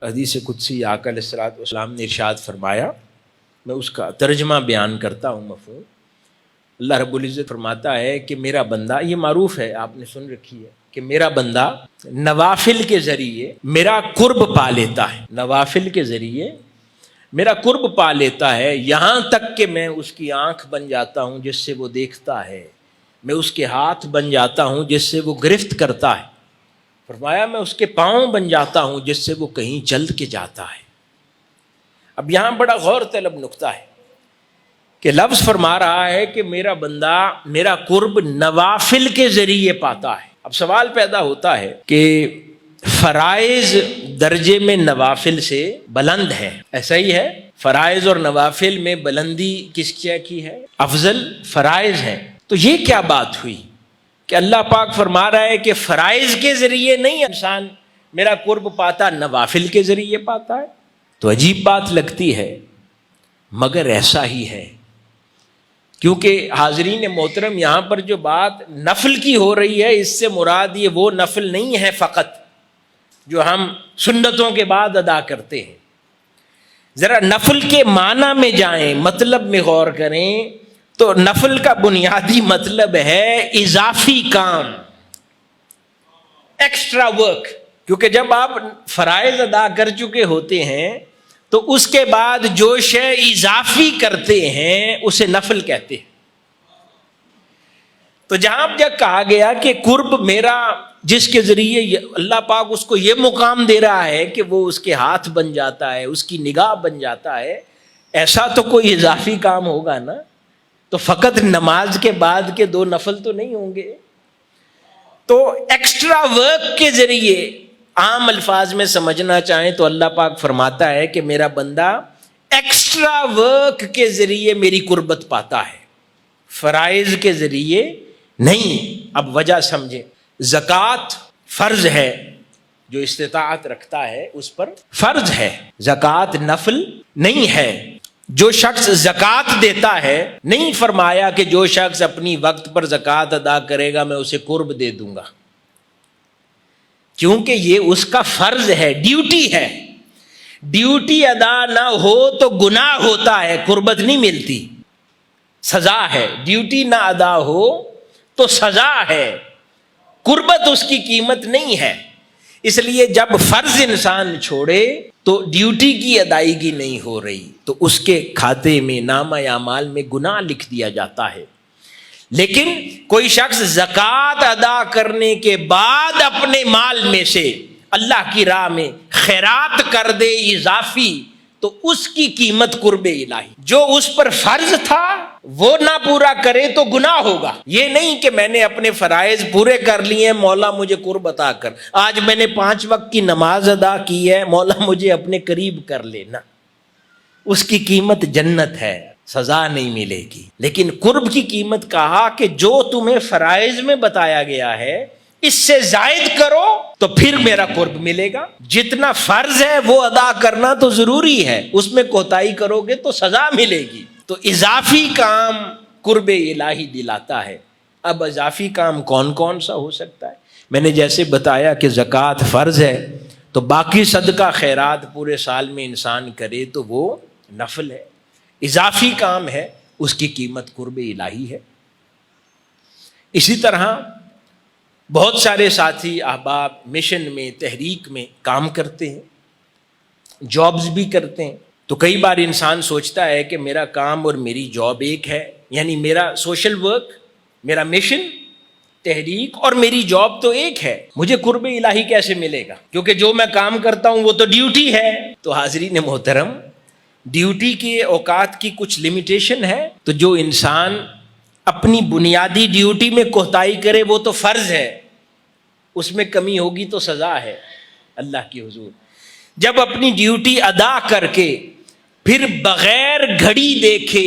حدیث قدسی آقا علیہ الصلوۃ والسلام نے ارشاد فرمایا، میں اس کا ترجمہ بیان کرتا ہوں مفہوم۔ اللہ رب العزت فرماتا ہے کہ میرا بندہ، یہ معروف ہے، آپ نے سن رکھی ہے کہ میرا بندہ نوافل کے ذریعے میرا قرب پا لیتا ہے، نوافل کے ذریعے میرا قرب پا لیتا ہے، یہاں تک کہ میں اس کی آنکھ بن جاتا ہوں جس سے وہ دیکھتا ہے، میں اس کے ہاتھ بن جاتا ہوں جس سے وہ گرفت کرتا ہے، فرمایا میں اس کے پاؤں بن جاتا ہوں جس سے وہ کہیں چل کے جاتا ہے۔ اب یہاں بڑا غور طلب نقطہ ہے کہ لفظ فرما رہا ہے کہ میرا بندہ میرا قرب نوافل کے ذریعے پاتا ہے۔ اب سوال پیدا ہوتا ہے کہ فرائض درجے میں نوافل سے بلند ہے، ایسا ہی ہے؟ فرائض اور نوافل میں بلندی کس کی ہے؟ افضل فرائض ہیں۔ تو یہ کیا بات ہوئی کہ اللہ پاک فرما رہا ہے کہ فرائض کے ذریعے نہیں انسان میرا قرب پاتا، نوافل کے ذریعے پاتا ہے؟ تو عجیب بات لگتی ہے، مگر ایسا ہی ہے، کیونکہ حاضرین محترم یہاں پر جو بات نفل کی ہو رہی ہے، اس سے مراد یہ وہ نفل نہیں ہے فقط جو ہم سنتوں کے بعد ادا کرتے ہیں۔ ذرا نفل کے معنی میں جائیں، مطلب میں غور کریں تو نفل کا بنیادی مطلب ہے اضافی کام، ایکسٹرا ورک، کیونکہ جب آپ فرائض ادا کر چکے ہوتے ہیں تو اس کے بعد جو شے اضافی کرتے ہیں اسے نفل کہتے ہیں۔ تو جہاں جب کہا گیا کہ قرب میرا، جس کے ذریعے اللہ پاک اس کو یہ مقام دے رہا ہے کہ وہ اس کے ہاتھ بن جاتا ہے، اس کی نگاہ بن جاتا ہے، ایسا تو کوئی اضافی کام ہوگا نا؟ تو فقط نماز کے بعد کے 2 نفل تو نہیں ہوں گے۔ تو ایکسٹرا ورک کے ذریعے عام الفاظ میں سمجھنا چاہیں تو اللہ پاک فرماتا ہے کہ میرا بندہ ایکسٹرا ورک کے ذریعے میری قربت پاتا ہے، فرائض کے ذریعے نہیں۔ اب وجہ سمجھیں، زکوٰۃ فرض ہے، جو استطاعت رکھتا ہے اس پر فرض ہے، زکوٰۃ نفل نہیں ہے۔ جو شخص زکوٰۃ دیتا ہے، نہیں فرمایا کہ جو شخص اپنی وقت پر زکوٰۃ ادا کرے گا میں اسے قرب دے دوں گا، کیونکہ یہ اس کا فرض ہے، ڈیوٹی ہے۔ ڈیوٹی ادا نہ ہو تو گناہ ہوتا ہے، قربت نہیں ملتی، سزا ہے۔ ڈیوٹی نہ ادا ہو تو سزا ہے، قربت اس کی قیمت نہیں ہے۔ اس لیے جب فرض انسان چھوڑے تو ڈیوٹی کی ادائیگی نہیں ہو رہی، تو اس کے کھاتے میں، نامہ اعمال میں گناہ لکھ دیا جاتا ہے۔ لیکن کوئی شخص زکوٰۃ ادا کرنے کے بعد اپنے مال میں سے اللہ کی راہ میں خیرات کر دے اضافی، تو اس کی قیمت قرب الہی۔ جو اس پر فرض تھا وہ نہ پورا کرے تو گناہ ہوگا۔ یہ نہیں کہ میں نے اپنے فرائض پورے کر لیے، مولا مجھے قرب عطا کر، آج میں نے 5 وقت کی نماز ادا کی ہے، مولا مجھے اپنے قریب کر لینا، اس کی قیمت جنت ہے، سزا نہیں ملے گی۔ لیکن قرب کی قیمت کہا کہ جو تمہیں فرائض میں بتایا گیا ہے اس سے زائد کرو تو پھر میرا قرب ملے گا۔ جتنا فرض ہے وہ ادا کرنا تو ضروری ہے، اس میں کوتاہی کرو گے تو سزا ملے گی۔ تو اضافی کام قرب الہی دلاتا ہے۔ اب اضافی کام کون کون سا ہو سکتا ہے؟ میں نے جیسے بتایا کہ زکوٰۃ فرض ہے، تو باقی صدقہ خیرات پورے سال میں انسان کرے تو وہ نفل ہے، اضافی کام ہے، اس کی قیمت قرب الہی ہے۔ اسی طرح بہت سارے ساتھی احباب مشن میں، تحریک میں کام کرتے ہیں، جابز بھی کرتے ہیں۔ تو کئی بار انسان سوچتا ہے کہ میرا کام اور میری جاب ایک ہے، یعنی میرا سوشل ورک، میرا مشن، تحریک اور میری جاب تو ایک ہے، مجھے قرب الہی کیسے ملے گا؟ کیونکہ جو میں کام کرتا ہوں وہ تو ڈیوٹی ہے۔ تو حاضرین محترم، ڈیوٹی کے اوقات کی کچھ لمیٹیشن ہے، تو جو انسان اپنی بنیادی ڈیوٹی میں کوتاہی کرے وہ تو فرض ہے، اس میں کمی ہوگی تو سزا ہے اللہ کی حضور۔ جب اپنی ڈیوٹی ادا کر کے پھر بغیر گھڑی دیکھے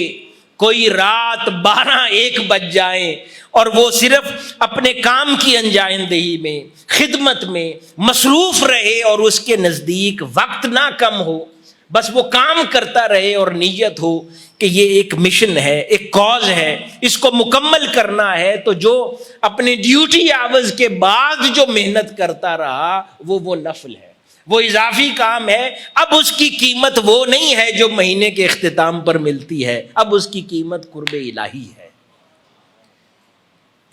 کوئی رات 12-1 بج جائیں اور وہ صرف اپنے کام کی انجام دہی میں، خدمت میں مصروف رہے اور اس کے نزدیک وقت نہ کم ہو، بس وہ کام کرتا رہے اور نیت ہو کہ یہ ایک مشن ہے، ایک کاز ہے، اس کو مکمل کرنا ہے، تو جو اپنے ڈیوٹی آورز کے بعد جو محنت کرتا رہا وہ نفل ہے۔ وہ اضافی کام ہے، اب اس کی قیمت وہ نہیں ہے جو مہینے کے اختتام پر ملتی ہے، اب اس کی قیمت قرب الہی ہے،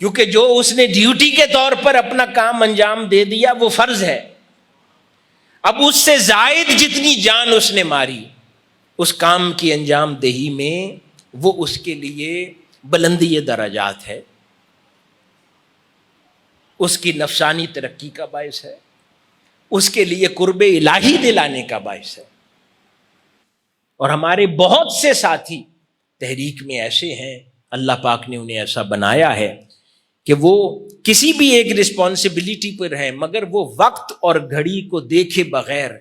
کیونکہ جو اس نے ڈیوٹی کے طور پر اپنا کام انجام دے دیا وہ فرض ہے۔ اب اس سے زائد جتنی جان اس نے ماری اس کام کی انجام دہی میں، وہ اس کے لیے بلندی درجات ہے، اس کی نفسانی ترقی کا باعث ہے، اس کے لیے قرب الہی دلانے کا باعث ہے۔ اور ہمارے بہت سے ساتھی تحریک میں ایسے ہیں، اللہ پاک نے انہیں ایسا بنایا ہے کہ وہ کسی بھی ایک رسپانسبلٹی پر ہیں، مگر وہ وقت اور گھڑی کو دیکھے بغیر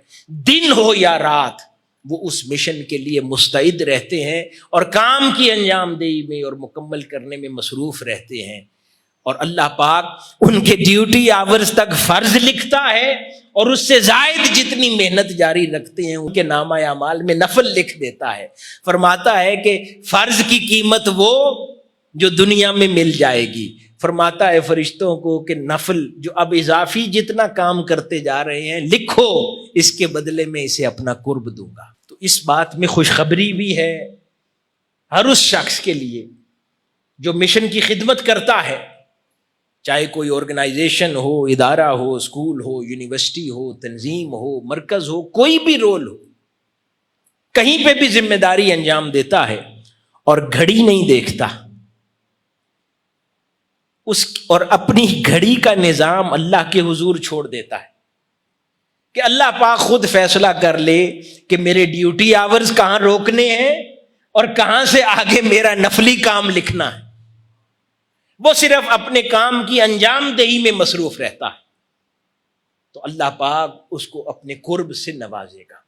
دن ہو یا رات وہ اس مشن کے لیے مستعد رہتے ہیں اور کام کی انجام دہی میں اور مکمل کرنے میں مصروف رہتے ہیں۔ اور اللہ پاک ان کے ڈیوٹی آورز تک فرض لکھتا ہے اور اس سے زائد جتنی محنت جاری رکھتے ہیں ان کے نامہ اعمال میں نفل لکھ دیتا ہے۔ فرماتا ہے کہ فرض کی قیمت وہ جو دنیا میں مل جائے گی، فرماتا ہے فرشتوں کو کہ نفل جو اب اضافی جتنا کام کرتے جا رہے ہیں لکھو، اس کے بدلے میں اسے اپنا قرب دوں گا۔ تو اس بات میں خوشخبری بھی ہے ہر اس شخص کے لیے جو مشن کی خدمت کرتا ہے، چاہے کوئی آرگنائزیشن ہو، ادارہ ہو، اسکول ہو، یونیورسٹی ہو، تنظیم ہو، مرکز ہو، کوئی بھی رول ہو، کہیں پہ بھی ذمہ داری انجام دیتا ہے اور گھڑی نہیں دیکھتا، اور اپنی گھڑی کا نظام اللہ کے حضور چھوڑ دیتا ہے کہ اللہ پاک خود فیصلہ کر لے کہ میرے ڈیوٹی آورز کہاں روکنے ہیں اور کہاں سے آگے میرا نفلی کام لکھنا ہے، وہ صرف اپنے کام کی انجام دہی میں مصروف رہتا ہے، تو اللہ پاک اس کو اپنے قرب سے نوازے گا۔